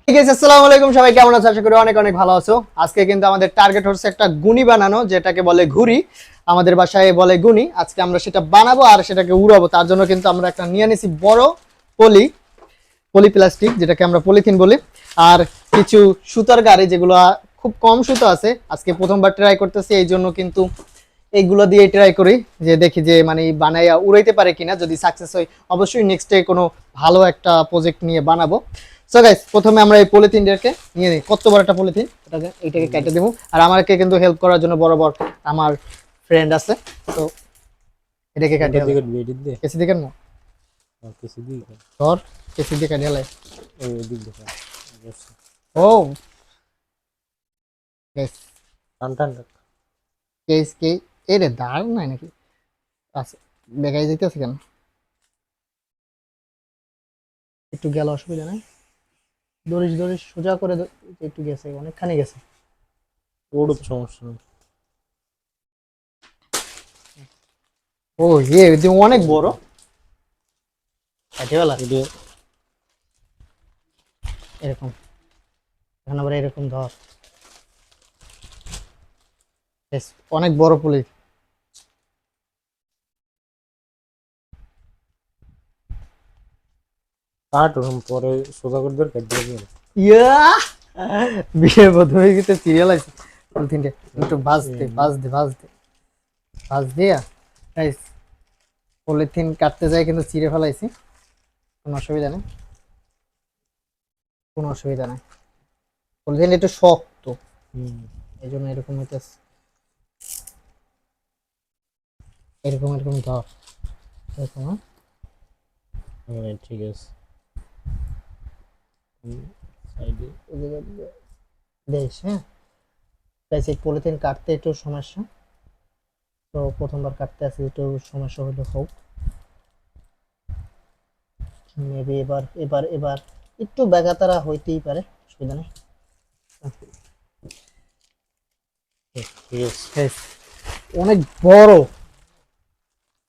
ঠিক আছে, আসসালামু আলাইকুম, সবাই কেমন আছো? আশা করি অনেক অনেক ভালো আছো। আজকে কিন্তু আমাদের টার্গেট হচ্ছে একটা গুনি বানানো, যেটাকে বলে ঘুড়ি, আমাদের বাসায় বলে গুনি। আজকে আমরা সেটা বানাবো আর সেটাকে উড়াবো। তার জন্য কিন্তু আমরা একটা নিয়ে নিছি বড় পলি পলি প্লাস্টিক, যেটাকে আমরা পলিথিন বলি, আর কিছু সুতার গাড়ি, যেগুলো খুব কম সুতো আছে। আজকে প্রথমবার ট্রাই করতেছি, এই জন্য কিন্তু এইগুলো দিয়ে ট্রাই করি, যে দেখি যে মানে বানাইয়া উড়াইতে পারে কিনা। যদি সাকসেস হয় অবশ্যই নেক্সট ডে কোনো ভালো একটা প্রজেক্ট নিয়ে বানাবো। সো গাইস, প্রথমে আমরা এই পলিথিনটাকে নিয়ে নিই। কত বড় একটা পলিথিন, এইটাকে কেটে দেবো। আর আমাকে কিন্তু হেল্প করার জন্য বড় বড় আমার ফ্রেন্ড আছে, তো এটাকে কাটিয়ে হবে। কেসি দিকেন না, ধর, কেসি দিয়ে কাটিয়ে লাই। ও গাইস, টান টান কেস কে এরে দাঁড় নাই নাকি? আচ্ছা, বেগাই যাইতেছে কেন? একটু গেল, অসুবিধা নাই। দড়িস দড়িস সোজা করে একটু গেছে, অনেকখানি গেছে। ওর সমস্যা নেই। ও অনেক বড় কাটিওয়ালা। এটা এরকম, এখন আবার এরকম ধর। বেশ, অনেক বড় পুলি। কাট ওরকম পরে সোজা করে ধরে কেটে দেবে। ইয়া, বিয়ে বোধ হয়ে গেছে, সিরিয়াল আছে। পলিথিনটা একটু ভাজ দিয়া গাইস, পলিথিন কাটতে যাই কিন্তু ছিঁড়ে ফেলাইছি। কোনো অসুবিধা নেই, কোনো অসুবিধা নেই। পলিথিন একটু শক্ত, এই জন্য এরকম হইতেছে। এরকম এরকম ধর, এরকম। হ্যাঁ ঠিক আছে। সাইডে দেখ, হ্যাঁ গাইস, এই পলিথিন কাটতে একটু সমস্যা, তো প্রথমবার কাটতে আসি, একটু সমস্যা হলে হোক। মেবি এবার এবার এবার একটু ব্যাঘাতারা হইতেই পারে, অসুবিধা নেই। ঠিক আছে। Yes, অনেক বড়।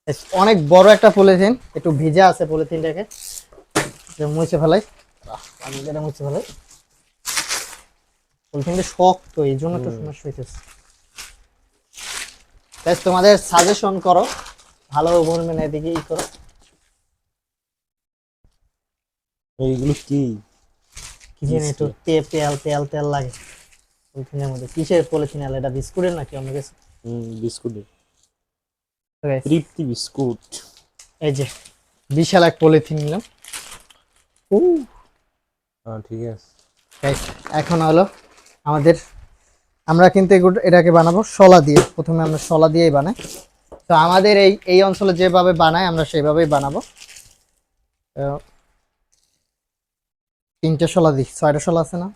Yes, অনেক বড় একটা পলিথিন, একটু ভিজা আছে পলিথিনটাকে, মুছে ফেলাই। আমি যেটা মুছে ফেলাই, পলিথিনটা শক্ত, এই জন্য একটু সমস্যা হইতেছে। Guys, তোমাদের সাজেশন করো, ভালো বলবে না, এদিকে ই করো। এইগুলো কি কি জানি একটু তেল তেল তেল লাগে পলিথিনের মধ্যে। কিসের পলিথিন? এটা বিস্কুটের নাকি অন্য কিছু? বিস্কুটের তো guys, তৃপ্তি বিস্কুট। এই যে বিশাল এক পলিথিন নিলাম। হ্যাঁ ঠিক আছে। Guys, এখন হলো আমাদের, আমরা কিন্তু এটাকে বানাবো শলা দিয়ে। প্রথমে আমরা শলা দিয়েই বানাই, তো আমাদের এই এই অঞ্চলে যেভাবে বানায় আমরা সেইভাবেই বানাবো। তো তিনটে শলা দিই, ছয়টা শলা আছে না,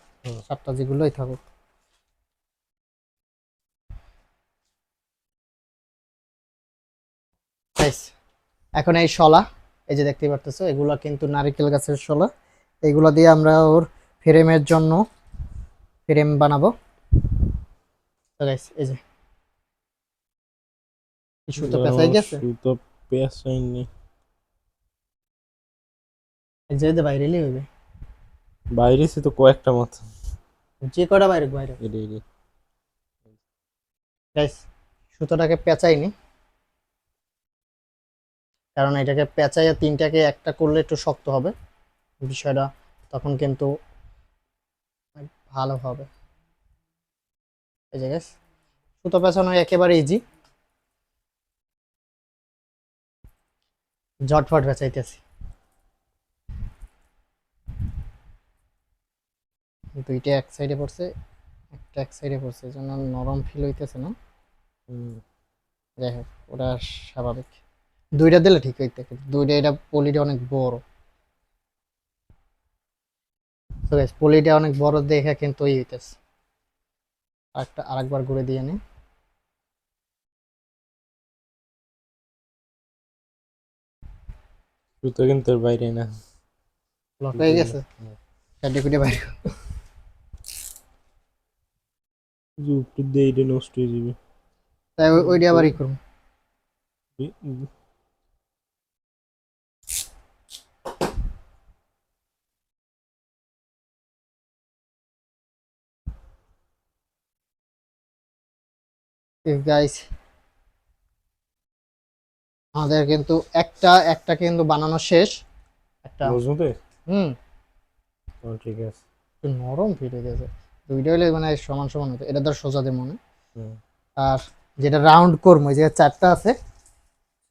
সাতটা, যেগুলোই থাকুক। Guys, এখন এই শলা, এই যে দেখতে পারতেছো, এগুলো কিন্তু নারকেল গাছের শলা। এগুলো দিয়ে আমরা ওর ফ্রেমের জন্য ফ্রেম বানাবো। তো গাইস, এই যে সুতো পেঁচাই গেছে, সুতো পেঁচাইনি। এই যে বাইরে এলেই হইবে। বাইরে সে তো কয়েকটা মতো। যে কটা বাইরে বাইরে। এটাই গাইস, সুতোটাকে পেঁচাইনি, কারণ এটাকে পেঁচাইয়া তিনটাকে একটা করলে একটু শক্ত হবে বিষয়টা, তখন কিন্তু ভালো হবে। এই যে গাইস, সুতো পেঁচানো একেবারে ইজি, ঝটফট পেঁচাইতেছি। দুইটা এক সাইডে পড়ছে, একটা এক সাইডে পড়ছে, এই জন্য নরম ফিল হইতেছে না। যাই হোক, ওটা স্বাভাবিক। দুইটা দিলে ঠিক হইতে, দুইটা, এটা পলিটা অনেক বড়। তো গাইস, পলিটা অনেক বড় দেখে কিন্তু ই হইতেছে। আরেকবার ঘুরে দিয়ে নি। সুতো কিন্তু এর বাইরে না। লক হয়ে গেছে, কাটি কুটি বাইরে। একটু দিয়ে এটা নষ্ট হয়ে যাবে। তাই ওইটা আবার ই করবো। গাইস আমাদের কিন্তু একটা একটা কিন্তু বানানো শেষ একটা। মজবুতে হুম, ঠিক আছে। একটু নরম ফিট হয়ে গেছে। দুইটা হলে মানে সমান সমান হতো, এটা ধর সোজা দিয়ে মনে। হুম। আর যেটা রাউন্ড করবো ওই যে চারটা আছে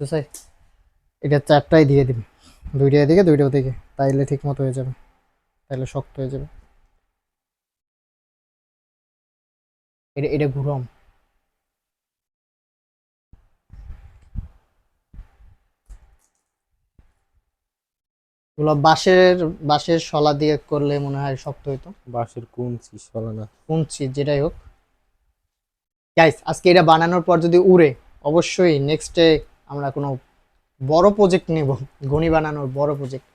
বুঝছাই, এটা চারটাই দিয়ে দিবি, দুইটা এদিকে দুইটা ওদিকে, তাইলে ঠিক মতো হয়ে যাবে, তাইলে শক্ত হয়ে যাবে। এটা এটা ঘুরম। এগুলো বাঁশের বাঁশের শলা দিয়ে করলে মনে হয় শক্ত হইতো। বাঁশের কুঞ্চি সলা না। শুনছি যেটাই হোক গাইস, আজকে এটা বানানোর পর যদি উড়ে, অবশ্যই নেক্সটে আমরা কোনো বড় প্রজেক্ট নেব, ঘড়ি বানানোর বড় প্রজেক্ট।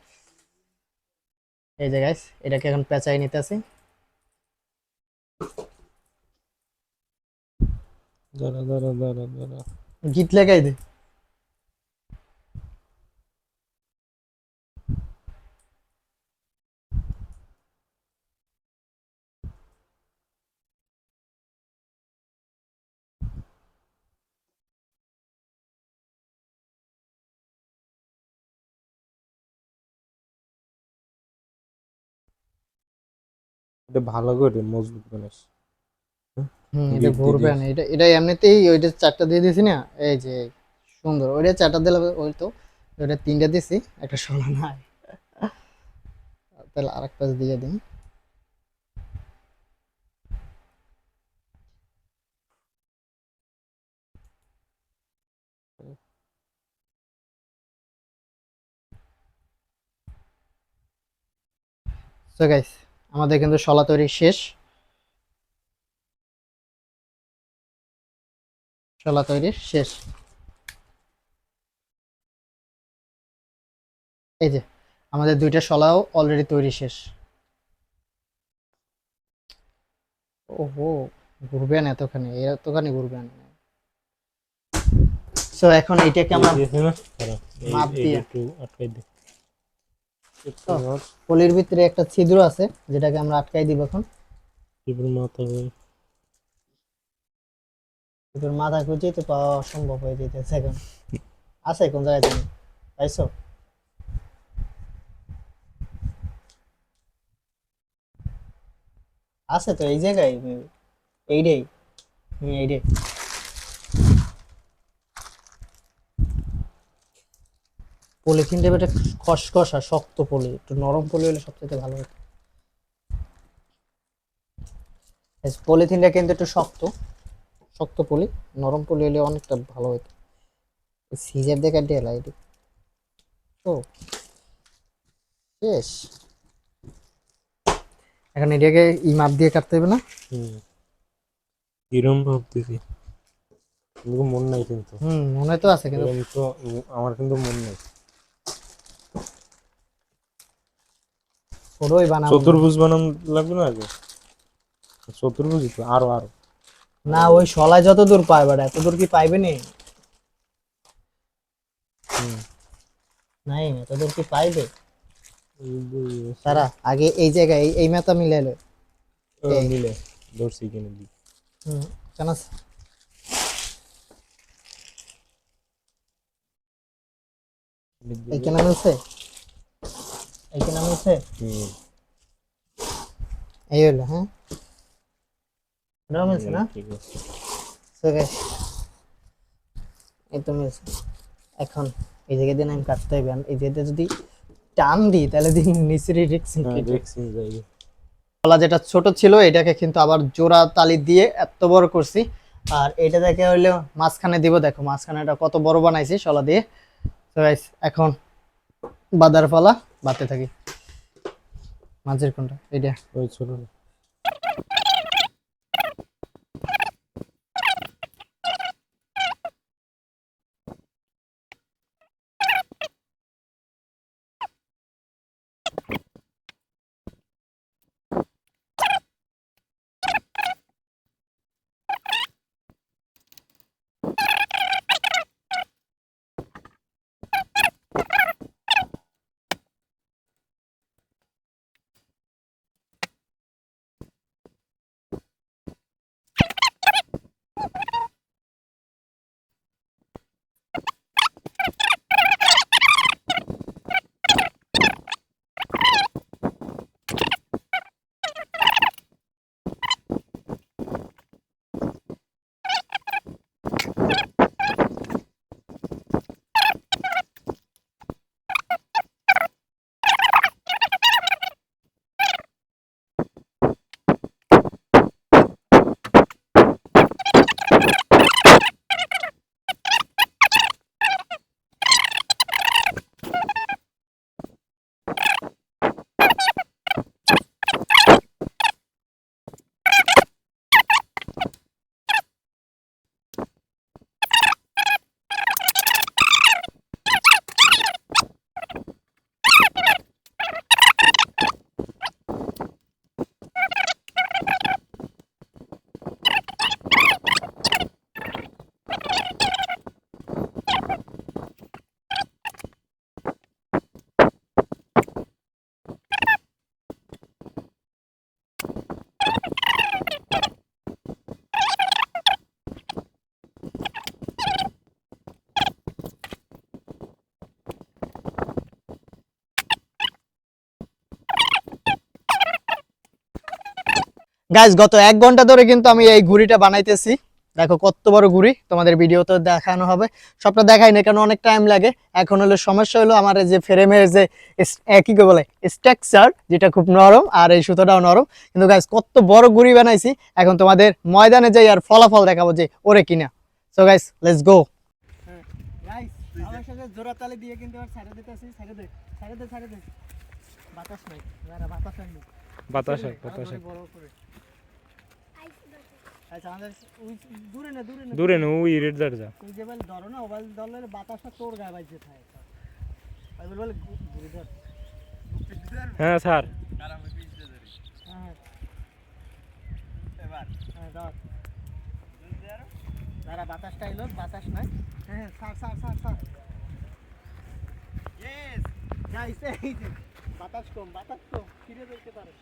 এই যে গাইস এটাকে এখন পেঁচাই নিতেছি। দাঁড়া দাঁড়া দাঁড়া দাঁড়া। গিট লাগাই দে। এটা ভালো করে মজবুত বানাস। এটা গিট দিয়ে ঘুরবে দিস। না, এটা এটা এমনিতেই ওইটা চারটা দিয়ে দিছি না। এই যে সুন্দর, ওইটা চারটা দিলে ওই তো, ওইটা তিনটা দিছি, একটা সোনা নাই। তাহলে আরেক পাশ দিয়ে দিই। সো গাইস আমাদের কিন্তু শলা তৈরি শেষ, শলা তৈরি শেষ। এই যে আমাদের দুইটা শলাও অলরেডি তৈরি শেষ। ওহো, ঘুরবে না এতখানি, এতখানি ঘুরবে না। সো এখন এটাকে আমরা দিয়েছে না? দাঁড়া, মাপ এই দিয়ে, একটু আটকাই দে। একটু তো মাপ। পলির ভিতরে একটা ছিদ্র আছে যেটাকে আমরা আটকাই দিব এখন। টিপের মাথা হয়। এবার মাথা খুঁজেই তো পাওয়া অসম্ভব হয়ে যেতেছে এখন। আছে কোন জায়গায় জানি, পাইছো? আছে তো এই জায়গায়, এইটাই, এইটাই। পলিথিন টাইপের একটা খসখসা শক্ত পলি, একটু নরম পলি হলে সবচেয়ে ভালো হতো। পলিথিনটা কিন্তু একটু শক্ত, শক্ত পলি, নরম পলি হলে অনেকটা ভালো হতো। সিজার দিয়ে কাটিয়ে এলাই তো শেষ। এখন এটাকে ই মাপ দিয়ে কাটতে হবে না? হুম। কিরম ভাবতেছি, কিন্তু মন নাই কিন্তু। মনে তো আছে কিন্তু। এরকম তো আমার কিন্তু মন নাই। পুরোই বানাবো না। চতুর্ভুজ বানান লাগবে না আগে? চতুর্ভুজই তো, আরো আরো না আরো ওই শলায় যত দূর পায় বাট এত দূর কি পাইবে নি? হুম। নাই এত দূর কি পাইবে? এই দুই আছে। তারা আগে এই জায়গায় এই মাথা মিলাইলো। ও এই মিলে ধরছি কিনে দি। কেন এইখানে মিলছে, এইখানে মিলছে, হুম। এই হলো হ্যাঁ, এটাও মিলছে না? ঠিক আছে। So guys, এই তো মিলছে। এখন এই জায়গা দিয়ে আমি কাটতে হবে, এই জায়গাতে যদি টান দিই তাহলে দিন নিচের রিক্সিং হ্যাঁ কেটে। দেখছি যাই। গলা যেটা ছোট ছিল এটাকে কিন্তু আবার জোড়া তালি দিয়ে এত বড় করছি। আর এটা দেখে হইলো মাঝখানে দিব, দেখো মাঝখানে এটা কত বড় বানাইছি শলা দিয়ে। তো গাইস এখন বাদার পালা, বাতে থাকি। মাঝের কোনটা? এইটা। ওই ছোট গাইস গত 1 ঘন্টা ধরে কিন্তু আমি এই ঘুড়িটা বানাইতেছি। দেখো কত বড় ঘুড়ি, তোমাদের ভিডিওতে দেখানো হবে। সবটা দেখাই না কারণ অনেক টাইম লাগে। এখন হলো সমস্যা হলো আমার এই যে ফ্রেমের যে কি করে বলে স্ট্রাকচার, যেটা খুব নরম আর এই সুতোটাও নরম। কিন্তু গাইস কত বড় ঘুড়ি বানাইছি, এখন তোমাদের ময়দানে যাই আর ফলাফল দেখাবো যে ওরে কিনা। So guys let's go. Guys আমার সাথে জোড়া তালে দিয়ে কিন্তু আর ছাড়ে দিতেছি, ছাড়ে দে বাতাস নাই, যারা বাতাস নাই বাতাস বড় করে। আচ্ছা আমাদের ওই দূরে না দূরে না ওই রেড দাঁড় যা তুই যে বল ধরো না ওবাল দলের বাতাসটা তোর গায়ে বাজছে থাকে। আমি বল ঘুরে ধর। হ্যাঁ স্যার হ্যাঁ এবার হ্যাঁ ধর। যারা বাতাসটা এলো, বাতাস নাই। হ্যাঁ স্যার ইয়েস গাইস এই যে বাতাস কম ফিরে যেতে পারে।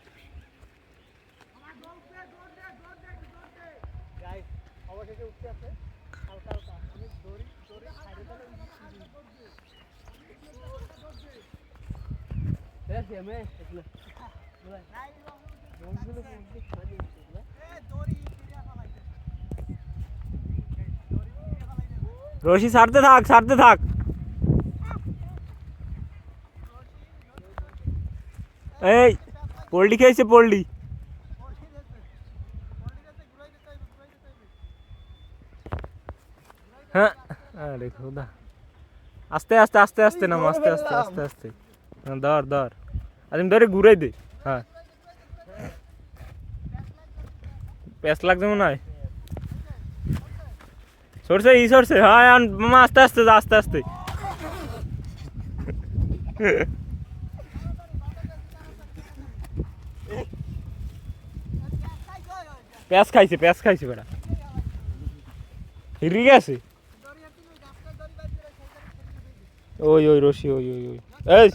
গাইস অবশেষে উঠতে আছে হালকা আমি দড়ি ছাড়ে দিলে মে এগুলো বলে বলগুলো বলতে খালি এগুলো দড়ি ফিরে ফলাইতে রশি ছাড়তে থাক এই পোল্ট্রি খেয়েছে পোল্ট্রি হ্যাঁ আরে খোদা আস্তে নাম আস্তে হ্যাঁ ধর আরে ধরে ঘুরাই দে হ্যাঁ প্যাস লাগছে মনে হয় সরছে হ্যাঁ মামা আস্তে প্যাস খাইছে বেটা হিরি গেছে ওই রশি ওই এই